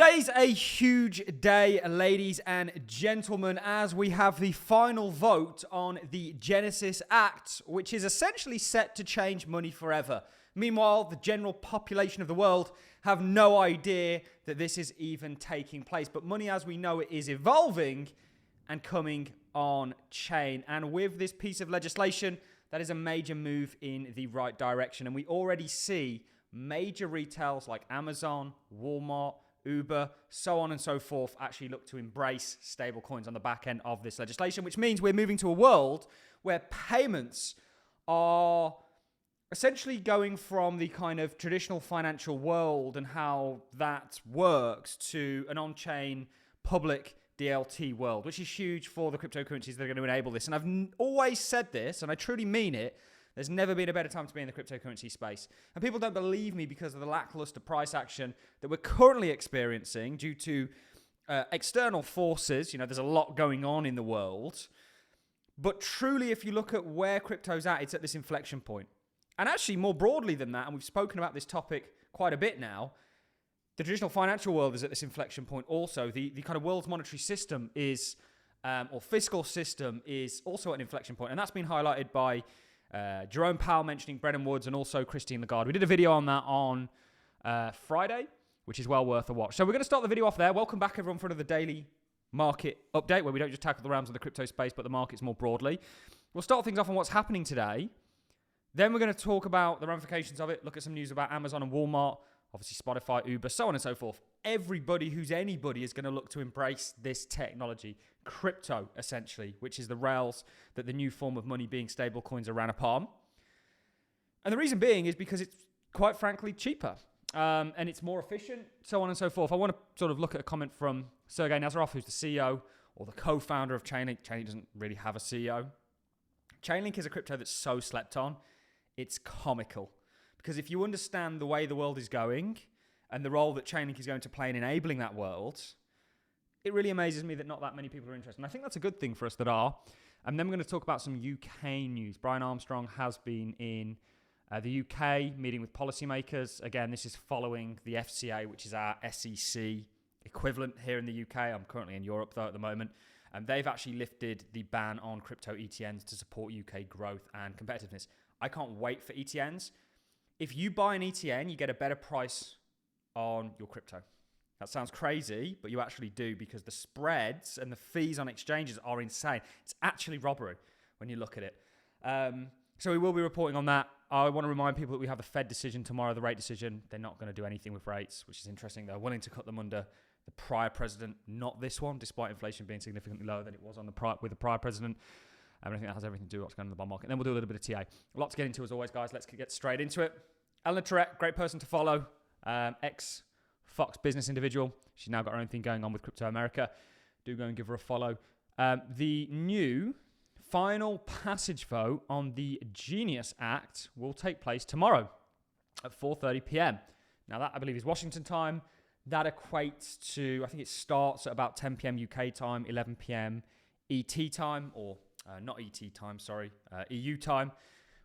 Today's a huge day, ladies and gentlemen, as we have the final vote on the Genesis Act, which is essentially set to change money forever. Meanwhile, the general population of the world have no idea that this is even taking place. But money as we know it is evolving and coming on chain. And with this piece of legislation, that is a major move in the right direction. And we already see major retails like Amazon, Walmart, Uber, so on and so forth, actually look to embrace stablecoins on the back end of this legislation, which means we're moving to a world where payments are essentially going from the kind of traditional financial world and how that works to an on-chain public DLT world, which is huge for the cryptocurrencies that are going to enable this. And I've always said this, and I truly mean it, there's never been a better time to be in the cryptocurrency space. And people don't believe me because of the lackluster price action that we're currently experiencing due to external forces. You know, there's a lot going on in the world. But truly, if you look at where crypto's at, it's at this inflection point. And actually, more broadly than that, and we've spoken about this topic quite a bit now, the traditional financial world is at this inflection point also. The kind of world's monetary system is, or fiscal system is also at an inflection point. And that's been highlighted by Jerome Powell mentioning Brennan Woods and also Christine Lagarde. We did a video on that on Friday, which is well worth a watch. So we're going to start the video off there. Welcome back, everyone, for another daily market update where we don't just tackle the realms of the crypto space, but the markets more broadly. We'll start things off on what's happening today. Then we're going to talk about the ramifications of it, look at some news about Amazon and Walmart, obviously Spotify, Uber, so on and so forth. Everybody who's anybody is going to look to embrace this technology, crypto, essentially, which is the rails that the new form of money being stable coins are ran upon. And the reason being is because it's, quite frankly, cheaper. And it's more efficient, so on and so forth. I want to sort of look at a comment from Sergey Nazarov, who's the CEO or the co-founder of Chainlink. Chainlink doesn't really have a CEO. Chainlink is a crypto that's so slept on, it's comical. Because if you understand the way the world is going and the role that Chainlink is going to play in enabling that world, it really amazes me that not that many people are interested. And I think that's a good thing for us that are. And then we're going to talk about some UK news. Brian Armstrong has been in the UK meeting with policymakers. Again, this is following the FCA, which is our SEC equivalent here in the UK. I'm currently in Europe, though, at the moment. And they've actually lifted the ban on crypto ETNs to support UK growth and competitiveness. I can't wait for ETNs. If you buy an ETN, you get a better price on your crypto. That sounds crazy, but you actually do because the spreads and the fees on exchanges are insane. It's actually robbery when you look at it. So we will be reporting on that. I want to remind people that we have the Fed decision tomorrow, the rate decision. They're not going to do anything with rates, which is interesting. They're willing to cut them under the prior president, not this one, despite inflation being significantly lower than it was on with the prior president. I think that has everything to do with what's going on in the bond market. And then we'll do a little bit of TA. A lot to get into as always, guys. Let's get straight into it. Allincrypto, great person to follow. Ex-Fox business individual. She's now got her own thing going on with Crypto America. Do go and give her a follow. The new final passage vote on the Genius Act will take place tomorrow at 4:30 p.m. Now that, I believe, is Washington time. That equates to, I think it starts at about 10 p.m. UK time, 11 p.m. ET time, or not ET time, sorry, EU time.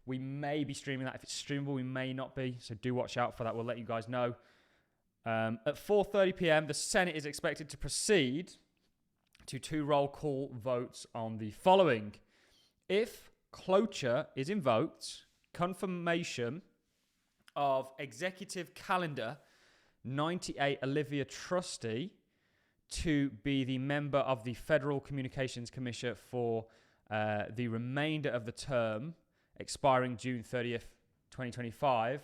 We may be streaming that. If it's streamable, we may not be. So do watch out for that. We'll let you guys know. At 4:30 p.m., the Senate is expected to proceed to 2 roll call votes on the following. If cloture is invoked, confirmation of Executive Calendar 98 Olivia Trusty to be the member of the Federal Communications Commission for the remainder of the term, expiring June 30th, 2025,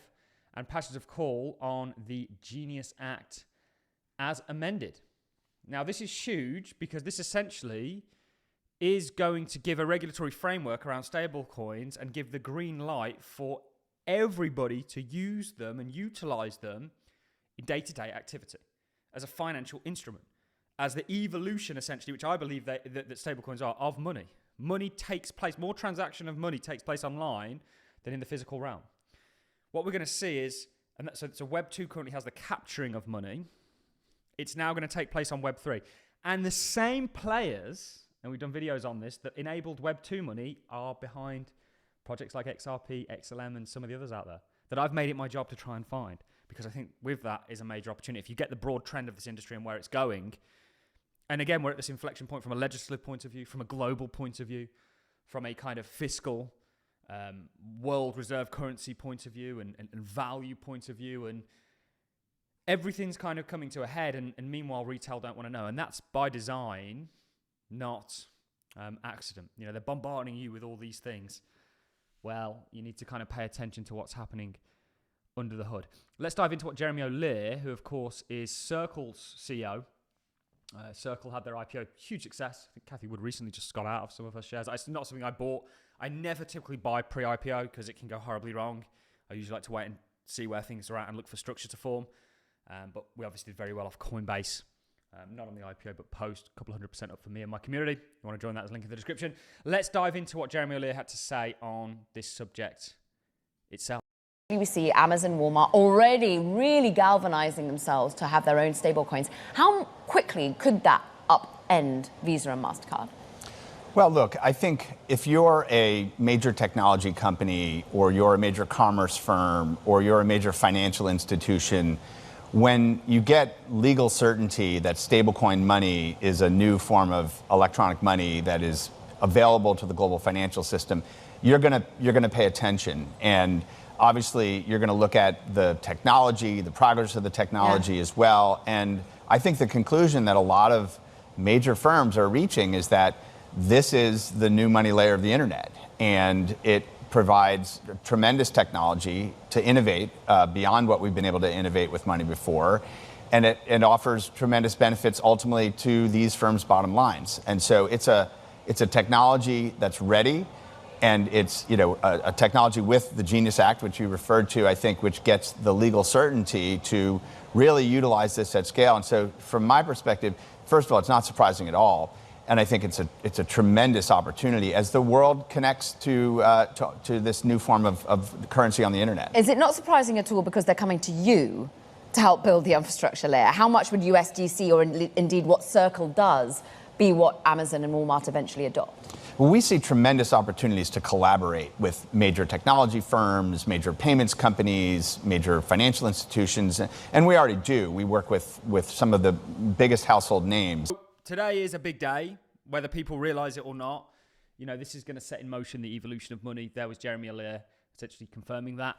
and passage of call on the Genius Act as amended. Now, this is huge because this essentially is going to give a regulatory framework around stablecoins and give the green light for everybody to use them and utilize them in day-to-day activity as a financial instrument, as the evolution, essentially, which I believe that stablecoins are, of money. Money takes place, more transaction of money takes place online than in the physical realm. What we're going to see is, so Web 2 currently has the capturing of money. It's now going to take place on Web 3. And the same players, and we've done videos on this, that enabled Web 2 money are behind projects like XRP, XLM, and some of the others out there that I've made it my job to try and find. because I think with that is a major opportunity. If you get the broad trend of this industry and where it's going, and again, we're at this inflection point from a legislative point of view, from a global point of view, from a kind of fiscal, world reserve currency point of view and value point of view, and everything's kind of coming to a head, and meanwhile retail don't want to know, and that's by design, not accident. You know, they're bombarding you with all these things. Well, you need to kind of pay attention to what's happening under the hood. Let's dive into what Jeremy O'Leary, who of course is Circle's CEO. Circle had their IPO, huge success. I think Kathy Wood recently just got out of some of her shares. It's not something I bought. I never typically buy pre-IPO because it can go horribly wrong. I usually like to wait and see where things are at and look for structure to form. But we obviously did very well off Coinbase. Not on the IPO, but post, a couple 100% up for me and my community. If you want to join that, there's a link in the description. Let's dive into what Jeremy O'Leary had to say on this subject itself. We see Amazon, Walmart already really galvanizing themselves to have their own stablecoins. How quickly could that upend Visa and MasterCard? Well, look, I think if you're a major technology company or you're a major commerce firm or you're a major financial institution, when you get legal certainty that stablecoin money is a new form of electronic money that is available to the global financial system, you're gonna pay attention. And obviously, you're going to look at the technology, the progress of the technology as well. And I think the conclusion that a lot of major firms are reaching is that this is the new money layer of the internet. And it provides tremendous technology to innovate beyond what we've been able to innovate with money before. And it offers tremendous benefits ultimately to these firms' bottom lines. And so it's a technology that's ready. And it's, you know, a technology with the Genius Act, which you referred to, I think, which gets the legal certainty to really utilize this at scale. And so from my perspective, first of all, it's not surprising at all. And I think it's a tremendous opportunity as the world connects to this new form of currency on the internet. Is it not surprising at all because they're coming to you to help build the infrastructure layer? How much would USDC or indeed what Circle does be what Amazon and Walmart eventually adopt? Well, we see tremendous opportunities to collaborate with major technology firms, major payments companies, major financial institutions, and we already do. We work with some of the biggest household names. Today is a big day, whether people realize it or not. You know, this is going to set in motion the evolution of money. There was Jeremy O'Leary essentially confirming that.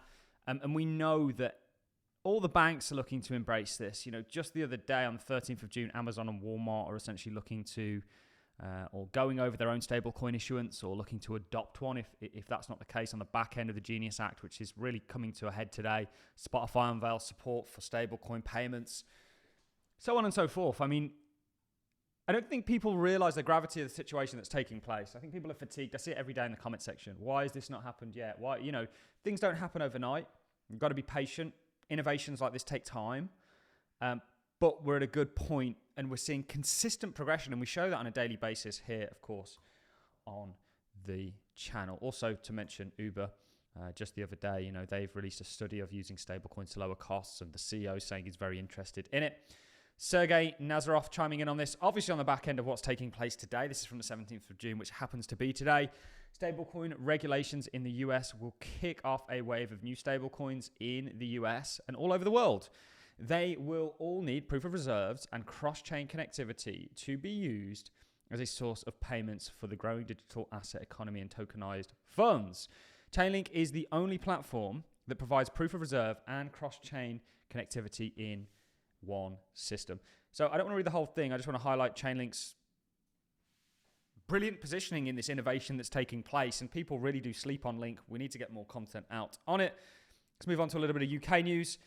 And we know that all the banks are looking to embrace this. You know, just the other day on the 13th of June, Amazon and Walmart are essentially looking to or going over their own stablecoin issuance or looking to adopt one if that's not the case on the back end of the Genius Act, which is really coming to a head today. Spotify unveils support for stablecoin payments, so on and so forth. I mean, I don't think people realize the gravity of the situation that's taking place. I think people are fatigued. I see it every day in the comment section. Why has this not happened yet? Why, you know, things don't happen overnight. You've got to be patient. Innovations like this take time. But we're at a good point and we're seeing consistent progression, and we show that on a daily basis here, of course, on the channel. Also to mention Uber, just the other day, you know, they've released a study of using stablecoins to lower costs, and the CEO saying he's very interested in it. Sergey Nazarov chiming in on this, obviously on the back end of what's taking place today. This is from the 17th of June, which happens to be today. Stablecoin regulations in the US will kick off a wave of new stablecoins in the US and all over the world. They will all need proof of reserves and cross-chain connectivity to be used as a source of payments for the growing digital asset economy and tokenized funds. Chainlink is the only platform that provides proof of reserve and cross-chain connectivity in one system. So I don't want to read the whole thing. I just want to highlight Chainlink's brilliant positioning in this innovation that's taking place, and people really do sleep on Link. We need to get more content out on it. Let's move on to a little bit of UK news.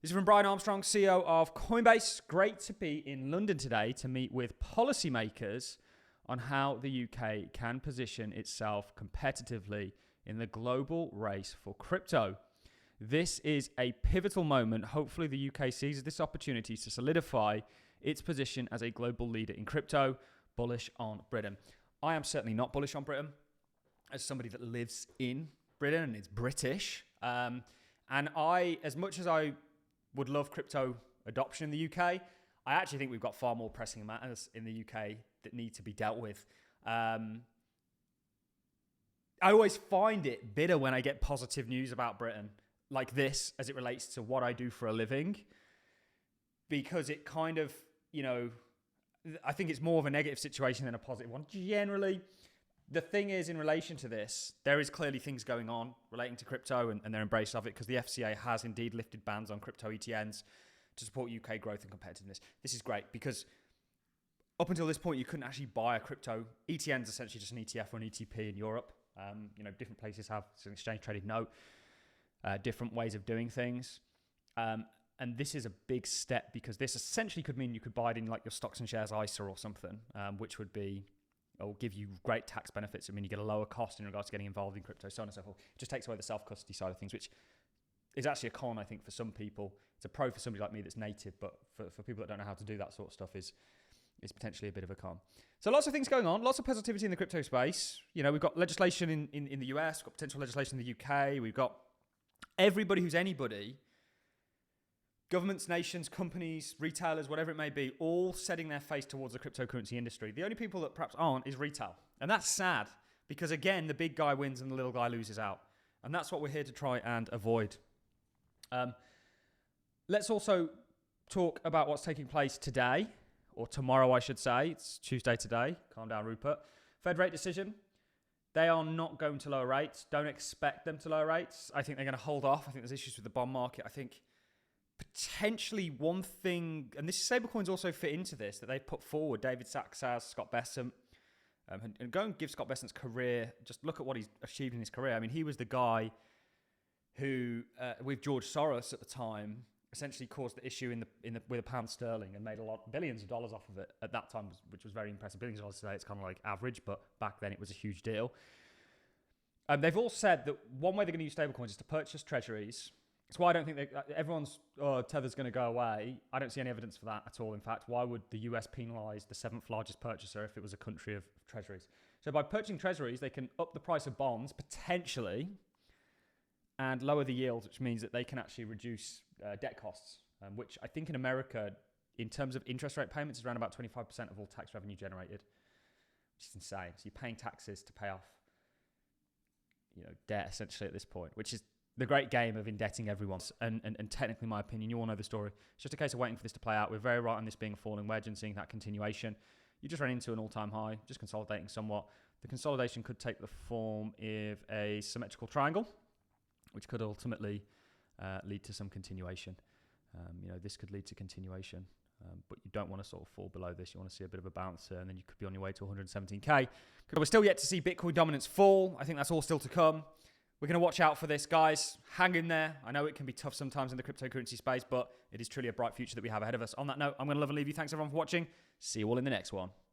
This is from Brian Armstrong, CEO of Coinbase. Great to be in London today to meet with policymakers on how the UK can position itself competitively in the global race for crypto. This is a pivotal moment. Hopefully the UK sees this opportunity to solidify its position as a global leader in crypto. Bullish on Britain. I am certainly not bullish on Britain as somebody that lives in Britain and is British. And I, as much as I would love crypto adoption in the UK, I actually think we've got far more pressing matters in the UK that need to be dealt with. I always find it bitter when I get positive news about Britain. like this as it relates to what I do for a living, because it kind of, I think it's more of a negative situation than a positive one. Generally, the thing is, in relation to this, there is clearly things going on relating to crypto and their embrace of it, because the FCA has indeed lifted bans on crypto ETNs to support UK growth and competitiveness. This is great because up until this point, you couldn't actually buy a crypto. ETN is essentially just an ETF or an ETP in Europe. Different places have it's an exchange traded note, different ways of doing things. And this is a big step because this essentially could mean you could buy it in like your stocks and shares ISA or something, which would be, or give you great tax benefits. I mean, you get a lower cost in regards to getting involved in crypto, so on and so forth. It just takes away the self-custody side of things, which is actually a con, I think, for some people. It's a pro for somebody like me that's native, but for people that don't know how to do that sort of stuff is potentially a bit of a con. So lots of things going on, lots of positivity in the crypto space. We've got legislation in the US, we've got potential legislation in the UK, we've got everybody who's anybody, governments, nations, companies, retailers, whatever it may be, all setting their face towards the cryptocurrency industry. The only people that perhaps aren't is retail. And that's sad because, again, the big guy wins and the little guy loses out. And that's what we're here to try and avoid. Let's also talk about what's taking place today, or tomorrow, I should say. It's Tuesday today. Calm down, Rupert. Fed rate decision. They are not going to lower rates. Don't expect them to lower rates. I think they're going to hold off. I think there's issues with the bond market. I think potentially one thing, and this stablecoins also fit into this, that they've put forward. David Sachs has, Scott Bessent. And go and give Scott Bessent's career, just look at what he's achieved in his career. I mean, he was the guy who, with George Soros at the time, essentially caused the issue with a pound sterling and made billions of dollars off of it at that time, which was very impressive. Billions of dollars today, it's kind of like average, but back then it was a huge deal. They've all said that one way they're going to use stablecoins is to purchase treasuries. That's why I don't think everyone's, Tether's going to go away. I don't see any evidence for that at all. In fact, why would the US penalize the 7th largest purchaser if it was a country of treasuries? So by purchasing treasuries, they can up the price of bonds, potentially, and lower the yields, which means that they can actually reduce debt costs, which I think in America, in terms of interest rate payments, is around about 25% of all tax revenue generated, which is insane. So you're paying taxes to pay off, debt essentially at this point, which is the great game of indebting everyone. And technically, in my opinion, you all know the story. It's just a case of waiting for this to play out. We're very right on this being a falling wedge and seeing that continuation. You just ran into an all-time high, just consolidating somewhat. The consolidation could take the form of a symmetrical triangle, which could ultimately lead to some continuation. This could lead to continuation, but you don't want to sort of fall below this. You want to see a bit of a bounce, and then you could be on your way to 117k. We're still yet to see Bitcoin dominance fall. I think that's all still to come. We're going to watch out for this, guys. Hang in there. I know it can be tough sometimes in the cryptocurrency space, but it is truly a bright future that we have ahead of us. On that note, I'm going to love and leave you. Thanks everyone for watching. See you all in the next one.